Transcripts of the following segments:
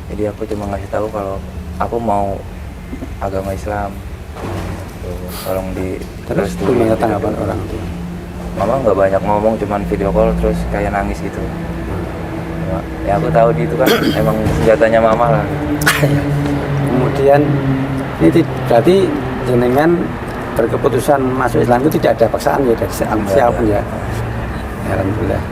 Jadi aku cuma ngasih tahu kalau aku mau agama Islam. Tuh, tolong di Terus gimana tanggapan orang tua? Mama nggak banyak ngomong, cuman video call terus kayak nangis gitu. Ya aku tahu itu kan emang senjatanya mama lah. Kemudian ini berarti jenengan berkeputusan masuk Islam itu tidak ada paksaan ya dari siapapun ya. Alhamdulillah.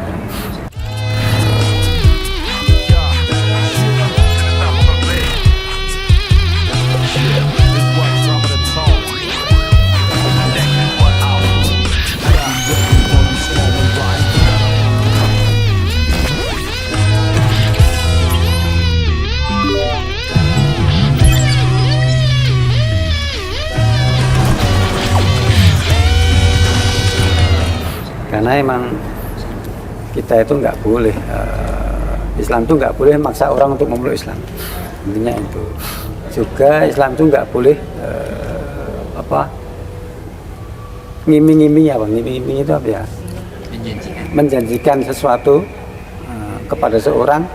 Karena emang kita itu nggak boleh Islam itu nggak boleh maksa orang untuk memeluk Islam, intinya itu. Juga Islam itu nggak boleh ngiming-ngiming apa, ngiming-ngiming itu apa ya, menjanjikan sesuatu kepada seorang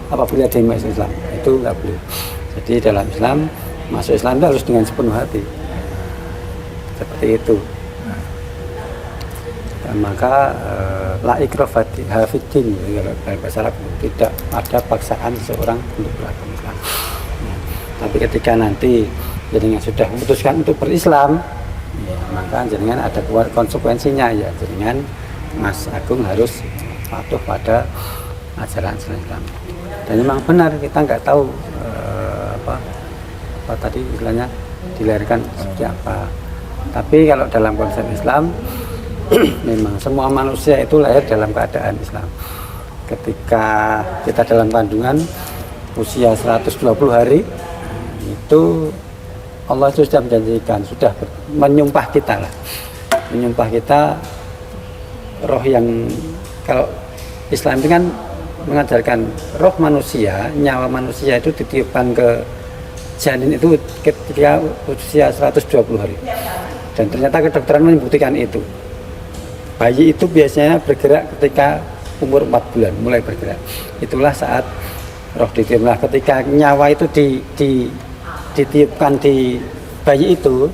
apabila dia masuk Islam, itu nggak boleh. Jadi dalam Islam, masuk Islam itu harus dengan sepenuh hati, seperti itu. Dan maka la ikraha fiddin, dalam bahasa Arab tidak ada paksaan seseorang untuk beragama Islam. Tapi ketika nanti jenengan sudah memutuskan untuk berislam, ya, maka jenengan ada konsekuensinya ya, jenengan Mas Agung harus patuh pada ajaran Islam. Dan memang benar kita nggak tahu apa tadi istilahnya dilahirkan seperti apa. Tapi kalau dalam konsep Islam memang semua manusia itu lahir dalam keadaan Islam. Ketika kita dalam kandungan usia 120 hari itu Allah sudah menjanjikan, sudah menyumpah kita lah, menyumpah kita roh yang, kalau Islam itu kan mengajarkan roh manusia, nyawa manusia itu ditiupkan ke janin itu ketika usia 120 hari. Dan ternyata kedokteran membuktikan itu. Bayi itu biasanya bergerak ketika umur 4 bulan, mulai bergerak. Itulah saat roh ditiup. Nah, ketika nyawa itu ditiupkan di bayi itu,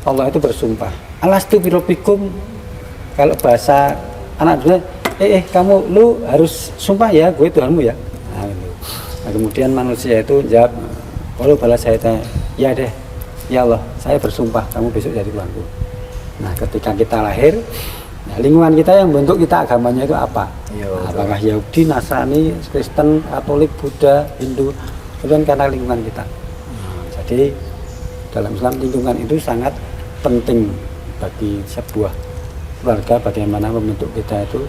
Allah itu bersumpah. Alastu birabbikum, kalau bahasa anak dulu, kamu lu harus sumpah ya, gue Tuhanmu ya. Nah, kemudian manusia itu jawab, kalau balas saya tanya, ya deh, ya Allah, saya bersumpah kamu besok jadi Tuhanku. Nah, ketika kita lahir, nah, lingkungan kita yang bentuk kita agamanya itu apa? Nah, apakah Yahudi, Nasrani, Kristen, Katolik, Buddha, Hindu? Itu kan karena lingkungan kita. Jadi dalam Islam lingkungan itu sangat penting bagi sebuah keluarga, bagaimana membentuk kita itu,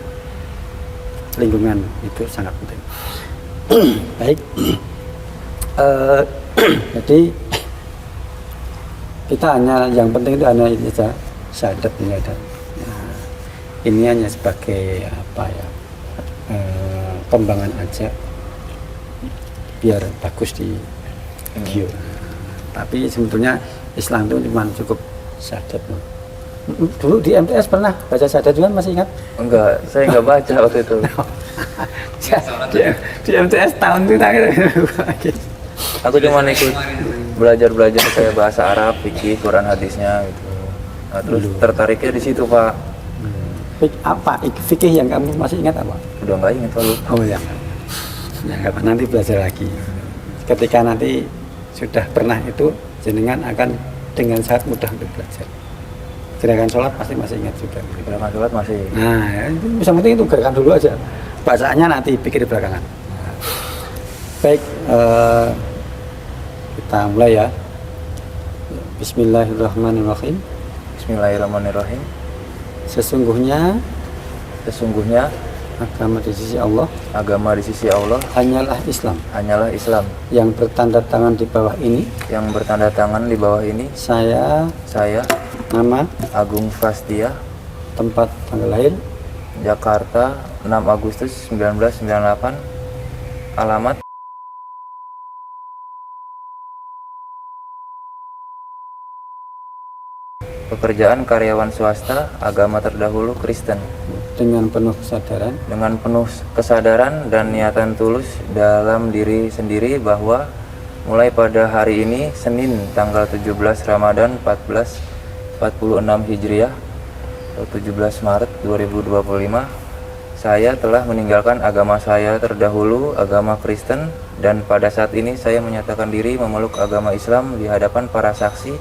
lingkungan itu sangat penting. Baik, jadi kita hanya yang penting itu hanya ini saja, syahadat ini ada. Nah, ini hanya sebagai apa ya, kembangan aja biar bagus di video. Tapi sebetulnya Islam itu cuma cukup syahadat. Dulu di MTS pernah baca syahadat juga, masih ingat? Enggak, saya nggak baca waktu itu. Di MTS tahun itu Aku cuma ikut belajar kayak bahasa Arab, fikih, Quran hadisnya gitu. Nah, terus tertariknya di situ, Pak. Apa fikih yang kamu masih ingat apa? Udah nggak ingat, Pak. Oh ya. Ya, nanti belajar lagi. Ketika nanti sudah pernah itu, jenengan akan dengan sangat mudah untuk belajar. Gerakan sholat pasti masih ingat juga. Gerakan sholat masih. Nah, itu bisa penting itu gerakan dulu aja. Bacaannya nanti pikir belakangan. Nah, baik, kita mulai ya. Bismillahirrahmanirrahim. Bismillahirrahmanirrahim. Sesungguhnya agama di sisi Allah hanyalah Islam yang bertanda tangan di bawah ini, saya nama Agung Frastia, tempat tanggal lahir Jakarta 6 Agustus 1998, alamat pekerjaan karyawan swasta, agama terdahulu Kristen. dengan penuh kesadaran dengan penuh kesadaran dan niatan tulus dalam diri sendiri bahwa mulai pada hari ini Senin tanggal 17 Ramadan 1446 Hijriah atau 17 Maret 2025 saya telah meninggalkan agama saya terdahulu, agama Kristen, dan pada saat ini saya menyatakan diri memeluk agama Islam di hadapan para saksi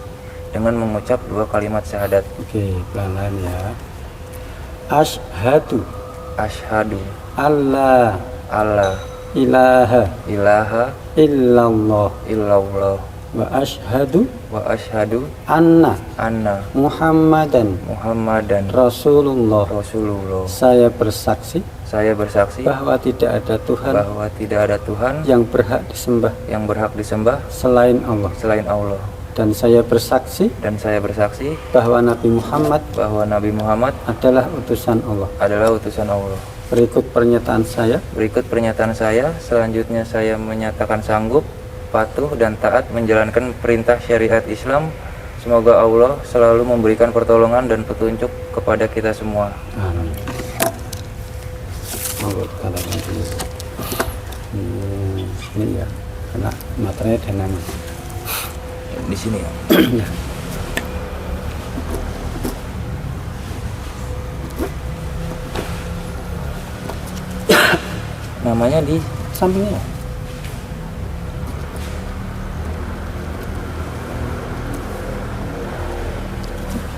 dengan mengucap 2 kalimat syahadat. Oke, pelan-pelan ya. Asyhadu Asyhadu alla alla ilaha ilaha illallah illallah wa asyhadu wa asyhadu anna anna Muhammadan Muhammadan Rasulullah. Rasulullah. Saya bersaksi Saya bersaksi bahwa tidak ada Tuhan bahwa tidak ada Tuhan yang berhak disembah yang berhak disembah selain Allah. selain Allah, Dan saya bersaksi dan saya bersaksi bahwa Nabi Muhammad bahwa Nabi Muhammad adalah utusan Allah. adalah utusan Allah. Berikut pernyataan saya. Berikut pernyataan saya. Selanjutnya saya menyatakan sanggup, patuh, dan taat menjalankan perintah syariat Islam. Semoga Allah selalu memberikan pertolongan dan petunjuk kepada kita semua. Amin. Monggo katakan dulu. Ini ya, karena materinya dinamis. Di sini ya. Ya. Namanya di Sampingnya.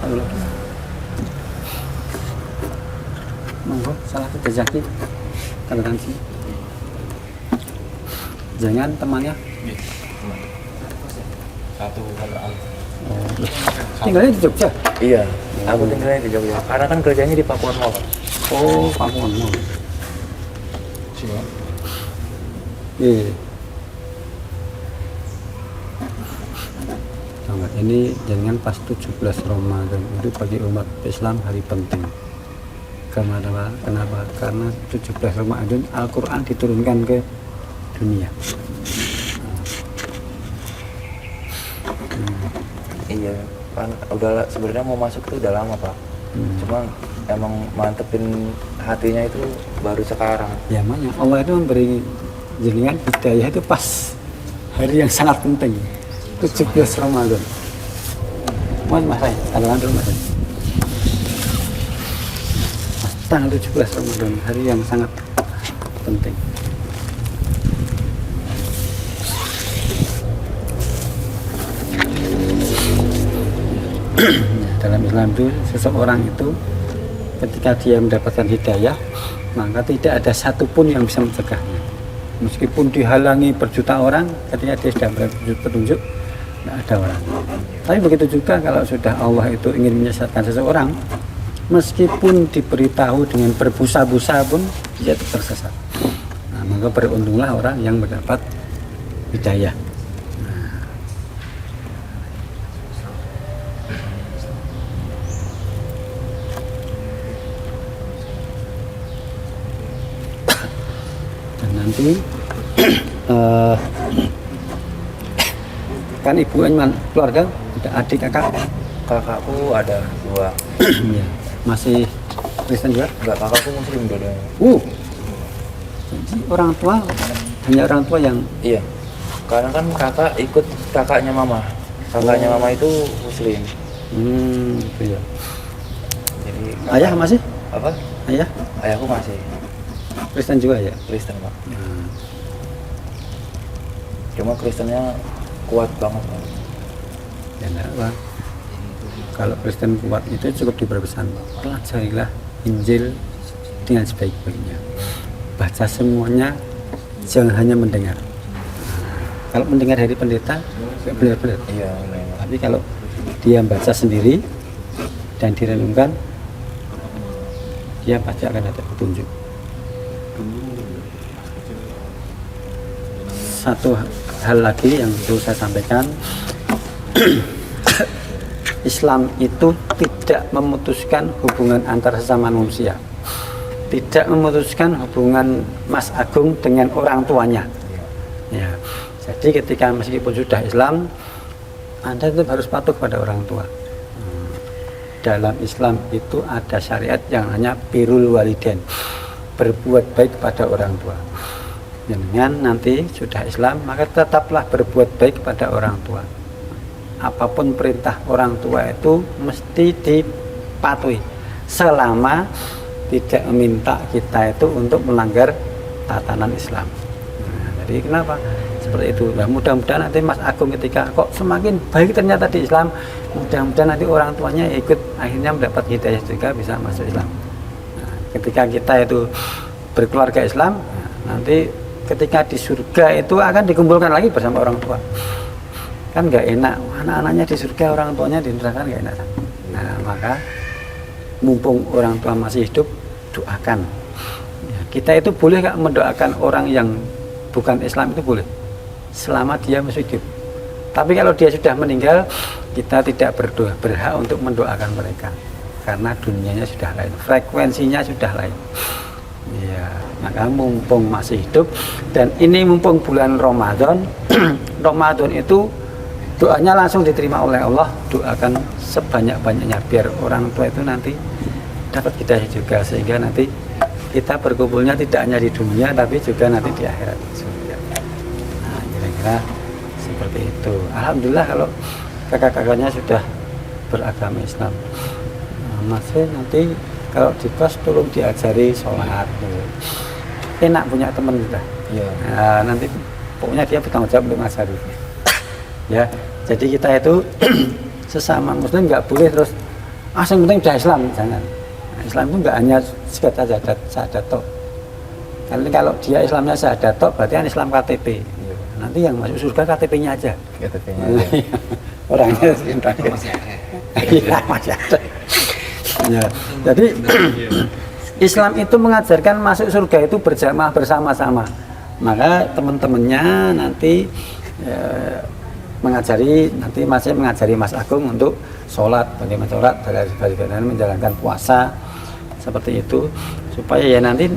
Ayo lagi. Monggo, salah rezeki. Katakan sini. Jangan temannya. Satu kalau Oh, tinggalnya di Jogja. Iya, aku tinggalnya di Jogja. Karena kan kerjanya di Pakuan Mall. Oh, Pakuan. sini. Iya. Nah, ini jangan pas 17 Ramadan itu bagi umat Islam hari penting. Kenapa? Karena 17 Ramadan Al-Quran diturunkan ke dunia. Iya, kan udah sebenarnya mau masuk tuh udah lama Pak. Cuma emang mantepin hatinya itu baru sekarang. Ya makanya Allah itu memberi jenengan hidayah itu pas hari yang sangat penting 17 Ramadan. Mohon Mas Rai, katakan dulu Mas Rai. Tanggal 17 Ramadan, hari yang sangat penting. Dalam Islam itu seseorang itu ketika dia mendapatkan hidayah maka tidak ada satupun yang bisa mencegahnya, meskipun dihalangi berjuta orang. Ketika dia sudah mendapat petunjuk tidak ada orang. Tapi begitu juga kalau sudah Allah itu ingin menyesatkan seseorang, meskipun diberitahu dengan berbusa-busa pun dia tetap tersesat. Nah, maka beruntunglah orang yang mendapat hidayah. Nanti kan ibu keluarga ada adik kakak. Kakakku ada 2. Iya. Masih Kristen juga? Enggak, kakakku muslim dua-duanya. Jadi orang tua hanya orang tua yang Iya. Karena kan kakak ikut kakaknya mama. Kakaknya mama itu muslim. itu ya. Jadi Ayah masih? apa? Ayah Ayahku masih Kristen juga ya? Kristen Pak. Cuma Kristennya kuat banget Pak. Ya enggak apa. Kalau Kristen kuat itu cukup diberpesan, pelajarilah Injil dengan sebaik-baiknya. Baca semuanya, jangan hanya mendengar. Kalau mendengar dari pendeta, nggak benar-benar. Iya, benar. Tapi kalau dia baca sendiri dan direnungkan, dia pasti akan ada petunjuk. Satu hal lagi yang perlu saya sampaikan, Islam itu tidak memutuskan hubungan antar sesama manusia, tidak memutuskan hubungan Mas Agung dengan orang tuanya. Ya, jadi ketika meskipun sudah Islam, Anda tetap harus patuh pada orang tua. dalam Islam itu ada syariat yang hanya birrul walidain, berbuat baik kepada orang tua. Dengan nanti sudah Islam maka tetaplah berbuat baik kepada orang tua. Apapun perintah orang tua itu mesti dipatuhi selama tidak meminta kita itu untuk melanggar tatanan Islam. Nah, jadi kenapa seperti itu? Nah, mudah-mudahan nanti Mas Agung ketika kok semakin baik ternyata di Islam, mudah-mudahan nanti orang tuanya ikut akhirnya mendapat hidayah juga bisa masuk Islam. Nah, ketika kita itu berkeluarga Islam, nanti ketika di surga itu akan dikumpulkan lagi bersama orang tua. Kan nggak enak, anak-anaknya di surga, orang tuanya di neraka, nggak enak. Nah, maka mumpung orang tua masih hidup, doakan. Ya, kita itu boleh nggak mendoakan orang yang bukan Islam itu boleh, selama dia masih hidup. Tapi kalau dia sudah meninggal, kita tidak berhak untuk mendoakan mereka, karena dunianya sudah lain, frekuensinya sudah lain. Ya, maka mumpung masih hidup dan ini mumpung bulan Ramadan, Ramadan itu doanya langsung diterima oleh Allah. Doakan sebanyak-banyaknya biar orang tua itu nanti dapat hidayah juga, sehingga nanti kita berkumpulnya tidak hanya di dunia tapi juga nanti di akhirat. Nah, kira-kira seperti itu. Alhamdulillah kalau kakak-kakaknya sudah beragama Islam. Nah, masih nanti kalau di kos tolong diajari sholat. Enak punya teman kita. Iya. Nah, nanti pokoknya dia bertanggung jawab untuk ngajari. Ya, jadi kita itu sesama Muslim nggak boleh terus yang penting udah Islam, jangan. Nah, Islam itu nggak hanya sekedar syahadat tok. Kalau dia Islamnya syahadat tok, berarti kan Islam KTP. Iya. Nanti yang masuk surga KTP-nya aja. KTP-nya aja. Orangnya iya masih ada. Ya, jadi Islam itu mengajarkan masuk surga itu berjamaah bersama-sama. Maka teman-temannya nanti masih mengajari Mas Agung untuk sholat, bagaimana sholat, bagaimana menjalankan puasa seperti itu, supaya ya nanti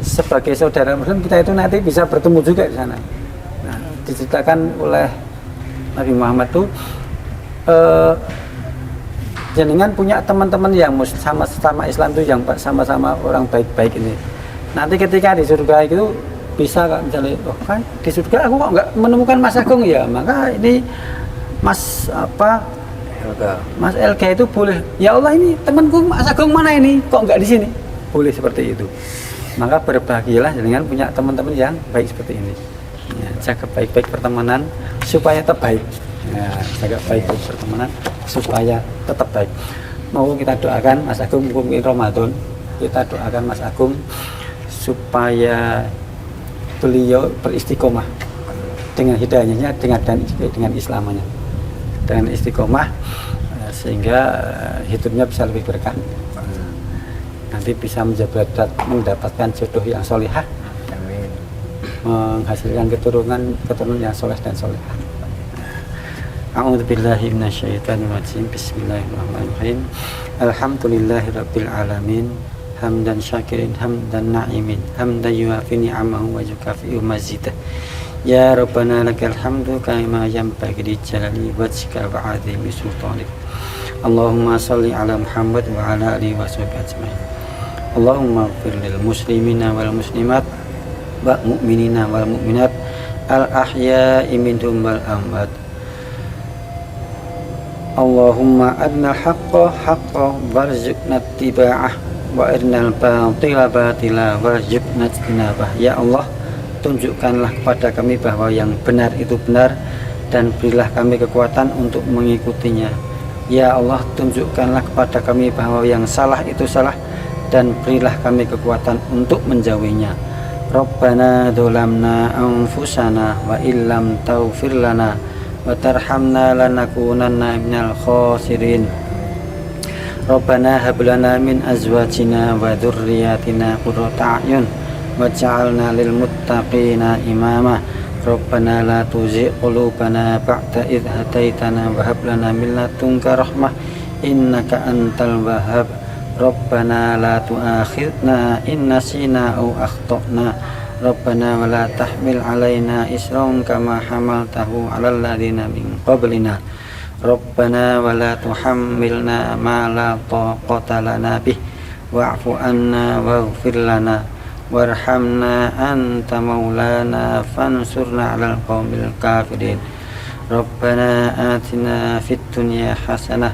sebagai saudara Muslim kita itu nanti bisa bertemu juga di sana. Nah, diceritakan oleh Nabi Muhammad itu jenengan punya teman-teman yang sama-sama Islam itu yang sama-sama orang baik-baik ini. Nanti ketika di surga itu bisa kok misalnya, oh kan di surga aku kok nggak menemukan Mas Agung ya, maka ini Mas Elga itu boleh. Ya Allah ini temanku Mas Agung mana ini? Kok nggak di sini? Boleh seperti itu. Maka berbahagialah dengan punya teman-teman yang baik seperti ini. Ya, jaga baik-baik pertemanan supaya tetap baik. Ya, jaga baik-baik pertemanan supaya tetap baik. Mau kita doakan Mas Agung mungkin Ramadan, kita doakan Mas Agung supaya beliau beristiqomah dengan hidayahnya, dengan Islamnya, dengan istiqomah sehingga hidupnya bisa lebih berkah. Nanti bisa mendapatkan jodoh yang solihah, menghasilkan keturunan yang soleh dan solihah. A'udzubillahi minasyaitonir rajim. Bismillahirrahmanirrahim. Alhamdulillahirabbil alamin. Hamdan syakirin hamdan na'imin hamdan yuafi ni'amahu wa yukafi'u mazidah. Ya Rabbana lakal hamdu kama yanbaghi li jalali wajhika wa 'azimi sultanik. Allahumma shalli ala Muhammad wa ala alihi wa sahbihi ajmain. Allahumma ighfir lil muslimina wal muslimat wal mu'minina wal mu'minat al ahya'i minhum wal amwat. Allahumma adna haqqa haqqa warzuqna ittiba'ah wa irnal batila batila warzuqna ijtinabah. Ya Allah, tunjukkanlah kepada kami bahwa yang benar itu benar dan berilah kami kekuatan untuk mengikutinya. Ya Allah, tunjukkanlah kepada kami bahwa yang salah itu salah dan berilah kami kekuatan untuk menjauhinya. Rabbana dzalamna anfusana wa illam taghfir lana wa tarhamna lanakunanna minal khasirin. Rabbana hab lana min azwajina wa dzurriyyatina qurrata a'yun waj'alna lil muttaqina imama. Rabbana la tuzigh qulubana ba'da idh hadaitana wa hab lana min ladunka rahmah innaka antal wahhab. Rabbana la tu'akhidna in nasina aw akhtana. Rabbana wa la tahmil alaina isran kama hamaltahu 'alal ladzina min qablina. Rabbana wa la tuhammilna ma la taqata lana bih wa'fu anna waghfir lana warhamna anta maulana fansurna 'alal qaumil kafirin. Rabbana atina fid dunya hasanah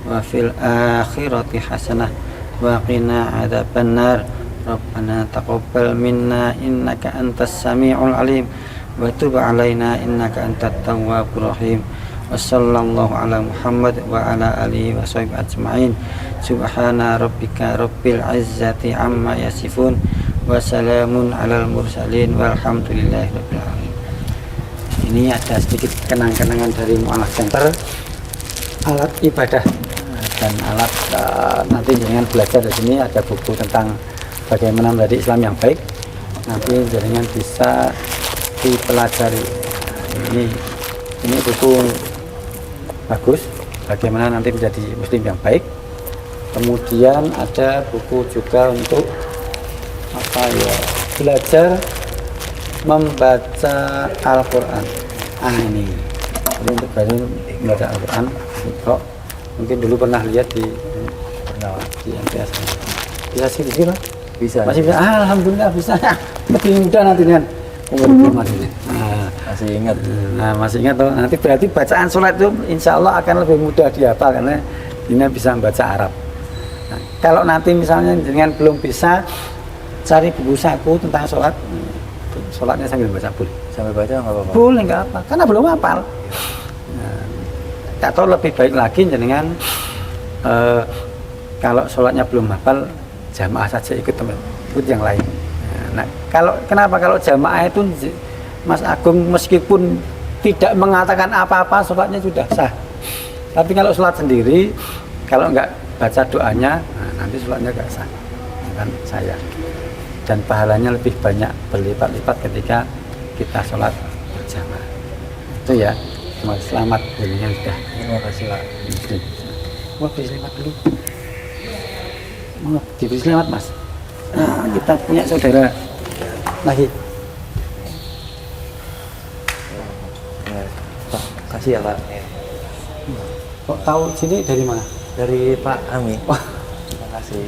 wa fil akhirati hasanah wa qina adzabannar. Rabbana taqabbal minna innaka antas samiul alim wa tub 'alaina innaka antat tawwabur rahim. Wassallallahu ala Muhammad wa ala alihi wa sahbihi ajma'in. Subhana rabbika rabbil izzati amma yasifun wa salamun alal mursalin walhamdulillahi rabbil alamin. Ini ada sedikit kenang-kenangan dari Mu'alaf Center, alat ibadah dan alat nanti dengan belajar di sini ada buku tentang bagaimana menjadi Islam yang baik. Nanti jaringan bisa dipelajari. Ini buku bagus bagaimana nanti menjadi Muslim yang baik. Kemudian ada buku juga untuk belajar membaca Al-Quran. Ini untuk belajar membaca Al-Quran. Mungkin dulu pernah lihat di MTS. Bisa sih di sini, Bisa. masih bisa. Alhamdulillah bisa. Lebih mudah nanti kan. Masih ingat. Nah, masih ingat toh. Nanti berarti bacaan sholat itu insya Allah akan lebih mudah dihafal karena ini bisa membaca Arab. Nah, kalau nanti misalnya dengan belum bisa, cari buku saku tentang sholat. Sholatnya sambil baca boleh. Sampai baca nggak apa-apa. Boleh, nggak apa, karena belum hafal. Tak tahu lebih baik lagi dengan kalau sholatnya belum hafal, jamaah saja ikut teman, ikut yang lain. Nah, kenapa kalau jamaah itu Mas Agung meskipun tidak mengatakan apa-apa, sholatnya sudah sah. Tapi kalau sholat sendiri, kalau nggak baca doanya, nanti sholatnya nggak sah. Kan saya. Dan pahalanya lebih banyak berlipat-lipat ketika kita sholat berjamaah. Itu ya. Selamat dirinya sudah. Terima kasih Pak. Wah, beri selamat dulu. Mau diberi selamat Mas. Nah, kita punya saudara lagi. Ya, Pak, kasih ya Pak. Kok tahu sini dari mana? Dari Pak Ami. Wah, Terima kasih.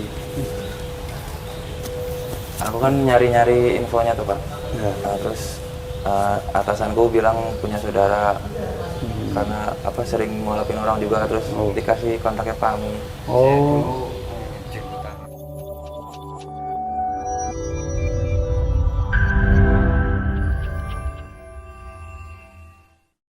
Aku kan nyari-nyari infonya tuh Pak. ya. Nah, terus atasanku bilang punya saudara karena sering ngulapin orang juga, terus dikasih kontaknya Pak Ami. Oh,